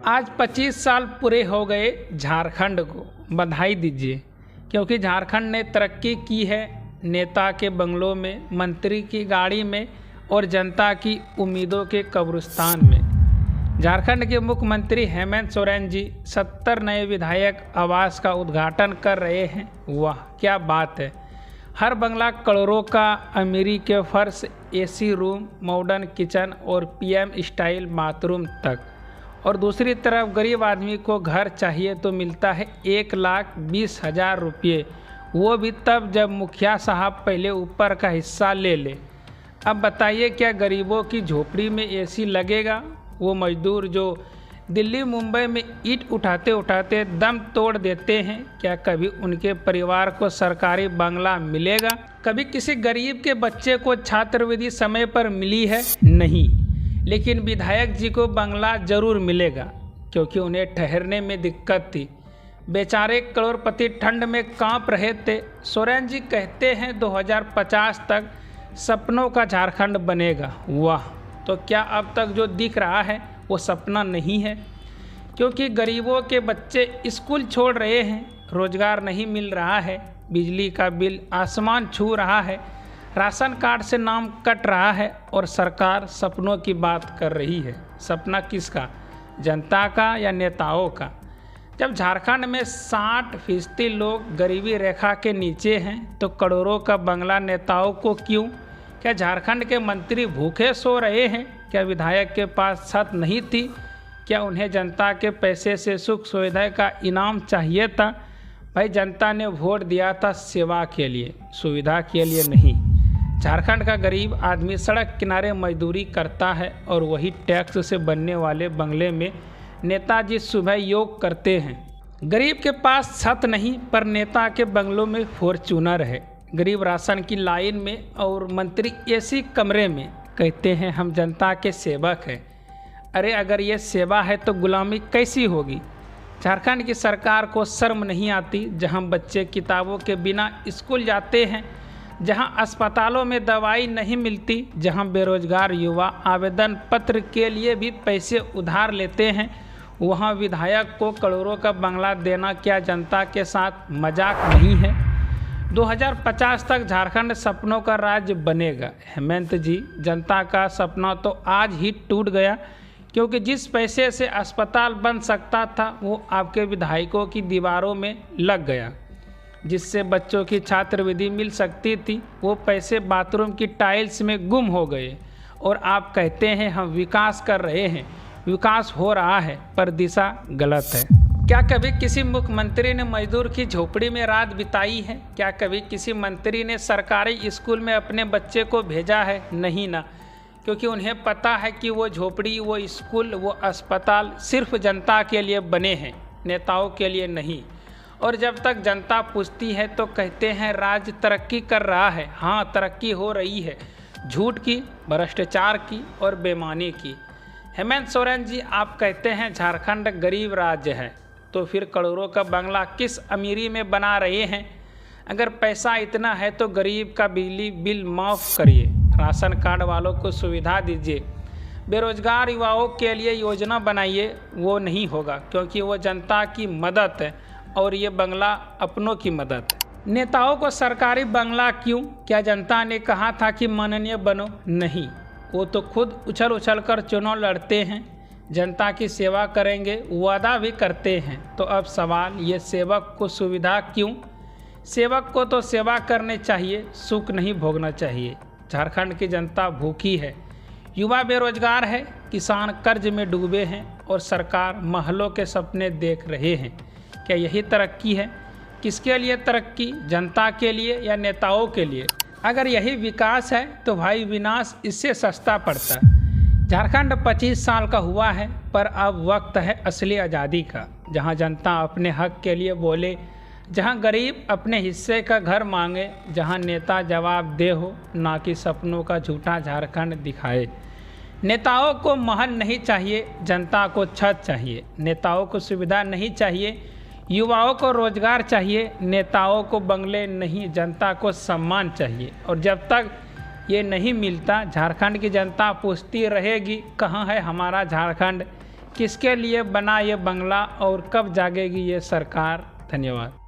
आज 25 साल पूरे हो गए झारखंड को, बधाई दीजिए, क्योंकि झारखंड ने तरक्की की है नेता के बंगलों में, मंत्री की गाड़ी में और जनता की उम्मीदों के कब्रिस्तान में। झारखंड के मुख्यमंत्री हेमंत सोरेन जी 70 नए विधायक आवास का उद्घाटन कर रहे हैं। वाह क्या बात है। हर बंगला करोड़ों का, अमीरी के फर्श, एसी रूम, मॉडर्न किचन और पीएम स्टाइल बाथरूम तक। और दूसरी तरफ गरीब आदमी को घर चाहिए तो मिलता है 1,20,000 रुपये, वो भी तब जब मुखिया साहब पहले ऊपर का हिस्सा ले ले। अब बताइए क्या गरीबों की झोपड़ी में एसी लगेगा? वो मजदूर जो दिल्ली मुंबई में ईंट उठाते उठाते दम तोड़ देते हैं, क्या कभी उनके परिवार को सरकारी बंगला मिलेगा? कभी किसी गरीब के बच्चे को छात्रवृत्ति समय पर मिली है? नहीं। लेकिन विधायक जी को बंगला जरूर मिलेगा, क्योंकि उन्हें ठहरने में दिक्कत थी। बेचारे करोड़पति ठंड में कांप रहे थे। सोरेन जी कहते हैं 2050 तक सपनों का झारखंड बनेगा। वाह, तो क्या अब तक जो दिख रहा है वो सपना नहीं है? क्योंकि गरीबों के बच्चे स्कूल छोड़ रहे हैं, रोजगार नहीं मिल रहा है, बिजली का बिल आसमान छू रहा है, राशन कार्ड से नाम कट रहा है और सरकार सपनों की बात कर रही है। सपना किसका? जनता का या नेताओं का? जब झारखंड में 60% लोग गरीबी रेखा के नीचे हैं तो करोड़ों का बंगला नेताओं को क्यों? क्या झारखंड के मंत्री भूखे सो रहे हैं? क्या विधायक के पास छत नहीं थी? क्या उन्हें जनता के पैसे से सुख सुविधा का इनाम चाहिए था? भाई, जनता ने वोट दिया था सेवा के लिए, सुविधा के लिए नहीं। झारखंड का गरीब आदमी सड़क किनारे मजदूरी करता है और वही टैक्स से बनने वाले बंगले में नेताजी सुबह योग करते हैं। गरीब के पास छत नहीं, पर नेता के बंगलों में फॉर्च्यूनर है। गरीब राशन की लाइन में और मंत्री एसी कमरे में। कहते हैं हम जनता के सेवक हैं। अरे अगर ये सेवा है तो गुलामी कैसी होगी? झारखंड की सरकार को शर्म नहीं आती, जहां बच्चे किताबों के बिना स्कूल जाते हैं, जहां अस्पतालों में दवाई नहीं मिलती, जहां बेरोजगार युवा आवेदन पत्र के लिए भी पैसे उधार लेते हैं, वहां विधायक को करोड़ों का बंगला देना क्या जनता के साथ मजाक नहीं है? 2050 तक झारखंड सपनों का राज्य बनेगा। हेमंत जी, जनता का सपना तो आज ही टूट गया, क्योंकि जिस पैसे से अस्पताल बन सकता था वो आपके विधायकों की दीवारों में लग गया। जिससे बच्चों की छात्रवृत्ति मिल सकती थी वो पैसे बाथरूम की टाइल्स में गुम हो गए। और आप कहते हैं हम विकास कर रहे हैं। विकास हो रहा है पर दिशा गलत है। क्या कभी किसी मुख्यमंत्री ने मजदूर की झोपड़ी में रात बिताई है? क्या कभी किसी मंत्री ने सरकारी स्कूल में अपने बच्चे को भेजा है? नहीं ना, क्योंकि उन्हें पता है कि वो झोपड़ी, वो स्कूल, वो अस्पताल सिर्फ जनता के लिए बने हैं, नेताओं के लिए नहीं। और जब तक जनता पूछती है तो कहते हैं राज्य तरक्की कर रहा है। हाँ, तरक्की हो रही है, झूठ की, भ्रष्टाचार की और बेईमानी की। हेमंत सोरेन जी, आप कहते हैं झारखंड गरीब राज्य है, तो फिर करोड़ों का बंगला किस अमीरी में बना रहे हैं? अगर पैसा इतना है तो गरीब का बिजली बिल माफ़ करिए, राशन कार्ड वालों को सुविधा दीजिए, बेरोजगार युवाओं के लिए योजना बनाइए। वो नहीं होगा, क्योंकि वो जनता की मदद है और ये बंगला अपनों की मदद है। नेताओं को सरकारी बंगला क्यों? क्या जनता ने कहा था कि माननीय बनो? नहीं, वो तो खुद उछल उछल कर चुनाव लड़ते हैं, जनता की सेवा करेंगे वादा भी करते हैं। तो अब सवाल ये, सेवक को सुविधा क्यों? सेवक को तो सेवा करने चाहिए, सुख नहीं भोगना चाहिए। झारखंड की जनता भूखी है, युवा बेरोजगार है, किसान कर्ज में डूबे हैं और सरकार महलों के सपने देख रहे हैं। क्या यही तरक्की है? किसके लिए तरक्की? जनता के लिए या नेताओं के लिए? अगर यही विकास है तो भाई विनाश इससे सस्ता पड़ता है। झारखंड 25 साल का हुआ है, पर अब वक्त है असली आज़ादी का, जहां जनता अपने हक के लिए बोले, जहां गरीब अपने हिस्से का घर मांगे, जहां नेता जवाब दे हो, ना कि सपनों का झूठा झारखंड दिखाए। नेताओं को महल नहीं चाहिए, जनता को छत चाहिए। नेताओं को सुविधा नहीं चाहिए, युवाओं को रोजगार चाहिए। नेताओं को बंगले नहीं, जनता को सम्मान चाहिए। और जब तक ये नहीं मिलता, झारखंड की जनता पूछती रहेगी कहाँ है हमारा झारखंड, किसके लिए बना ये बंगला और कब जागेगी ये सरकार? धन्यवाद।